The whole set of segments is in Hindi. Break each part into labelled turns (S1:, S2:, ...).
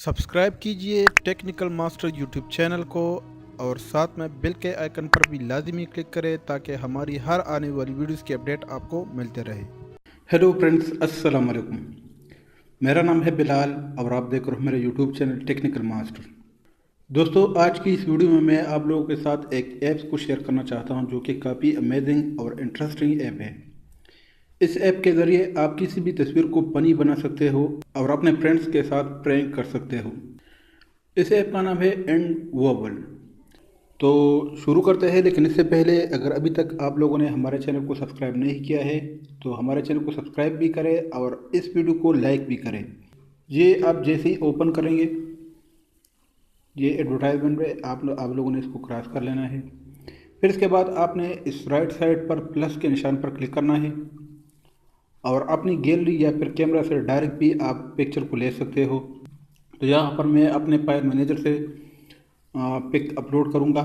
S1: सब्सक्राइब कीजिए टेक्निकल मास्टर यूट्यूब चैनल को और साथ में बेल के आइकन पर भी लाजमी क्लिक करें ताकि हमारी हर आने वाली वीडियोस की अपडेट आपको मिलते रहे।
S2: हेलो फ्रेंड्स, अस्सलाम वालेकुम। मेरा नाम है बिलाल और आप देख रहे हो मेरे यूट्यूब चैनल टेक्निकल मास्टर। दोस्तों, आज की इस वीडियो में मैं आप लोगों के साथ एक ऐप्स को शेयर करना चाहता हूं जो कि काफ़ी अमेजिंग और इंटरेस्टिंग ऐप है। इस ऐप के ज़रिए आप किसी भी तस्वीर को फनी बना सकते हो और अपने फ्रेंड्स के साथ प्रैंक कर सकते हो। इस ऐप का नाम है एंडवबल। तो शुरू करते हैं, लेकिन इससे पहले अगर अभी तक आप लोगों ने हमारे चैनल को सब्सक्राइब नहीं किया है तो हमारे चैनल को सब्सक्राइब भी करें और इस वीडियो को लाइक भी करें। ये आप जैसे ही ओपन करेंगे, ये एडवर्टाइजमेंट में आप लोगों ने इसको क्रॉस कर लेना है। फिर इसके बाद आपने इस राइट साइड पर प्लस के निशान पर क्लिक करना है और अपनी गैलरी या फिर कैमरा से डायरेक्ट भी आप पिक्चर को ले सकते हो। तो यहाँ पर मैं अपने फाइल मैनेजर से पिक अपलोड करूँगा।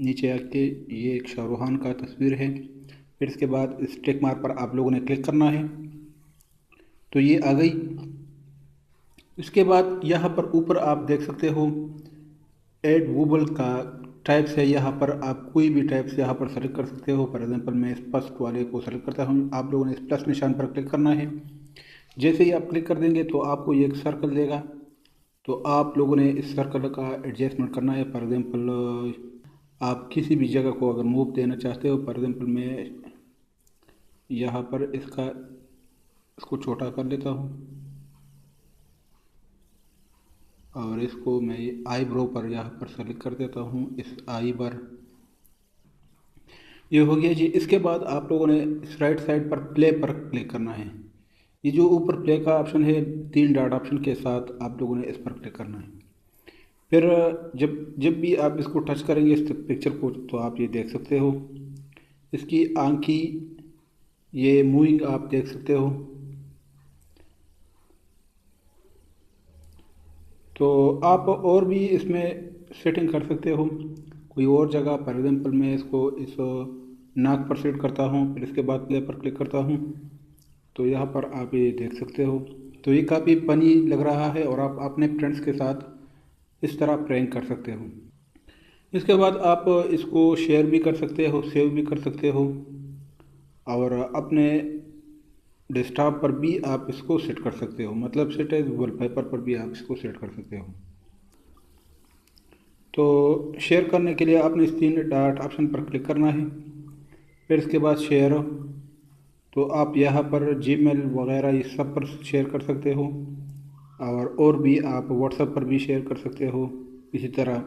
S2: नीचे आके ये एक शाहरुखान का तस्वीर है। फिर इसके बाद इस टिक मार्क पर आप लोगों ने क्लिक करना है, तो ये आ गई। इसके बाद यहाँ पर ऊपर आप देख सकते हो एडवबल का टाइप्स है। यहाँ पर आप कोई भी टाइप्स यहाँ पर सेलेक्ट कर सकते हो। फॉर एग्जांपल मैं इस फर्स्ट वाले को सेलेक्ट करता हूँ। आप लोगों ने इस प्लस निशान पर क्लिक करना है। जैसे ही आप क्लिक कर देंगे तो आपको ये एक सर्कल देगा, तो आप लोगों ने इस सर्कल का एडजस्टमेंट करना है। फॉर एग्जांपल आप किसी भी जगह को अगर मूव देना चाहते हो, फॉर एग्जांपल मैं यहाँ पर इसको छोटा कर लेता हूँ और इसको मैं आईब्रो पर यहाँ पर सेलेक्ट कर देता हूँ। इस आई पर ये हो गया जी। इसके बाद आप लोगों ने इस राइट साइड पर प्ले पर क्लिक करना है। ये जो ऊपर प्ले का ऑप्शन है 3 डॉट ऑप्शन के साथ, आप लोगों ने इस पर क्लिक करना है। फिर जब जब भी आप इसको टच करेंगे इस पिक्चर को, तो आप ये देख सकते हो इसकी आँखी ये मूविंग आप देख सकते हो। तो आप और भी इसमें सेटिंग कर सकते हो कोई और जगह। फॉर एग्जांपल मैं इसको इस नाक पर सेट करता हूँ, फिर इसके बाद प्ले पर क्लिक करता हूँ, तो यहाँ पर आप ये देख सकते हो। तो ये काफ़ी फनी लग रहा है और आप अपने फ्रेंड्स के साथ इस तरह प्रैंक कर सकते हो। इसके बाद आप इसको शेयर भी कर सकते हो, सेव भी कर सकते हो और अपने डेस्कटॉप पर भी आप इसको सेट कर सकते हो। मतलब सेट एज वॉलपेपर पर भी आप इसको सेट कर सकते हो। तो शेयर करने के लिए आपने इस 3 डॉट ऑप्शन पर क्लिक करना है। फिर इसके बाद शेयर, तो आप यहाँ पर जीमेल वगैरह इस सब पर शेयर कर सकते हो और भी आप व्हाट्सएप पर भी शेयर कर सकते हो इसी तरह।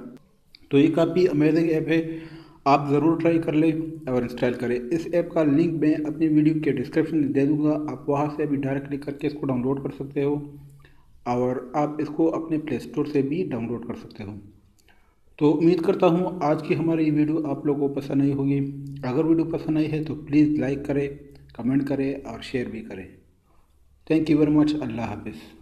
S2: तो ये काफ़ी अमेजिंग ऐप है, आप ज़रूर ट्राई कर लें और इंस्टॉल करें। इस ऐप का लिंक मैं अपनी वीडियो के डिस्क्रिप्शन में दे दूँगा, आप वहाँ से अभी डायरेक्ट क्लिक करके इसको डाउनलोड कर सकते हो और आप इसको अपने प्ले स्टोर से भी डाउनलोड कर सकते हो। तो उम्मीद करता हूँ आज की हमारी ये वीडियो आप लोगों को पसंद आई होगी। अगर वीडियो पसंद आई है तो प्लीज़ लाइक करें, कमेंट करें और शेयर भी करें। Thank you very much. अल्लाह हाफिज़।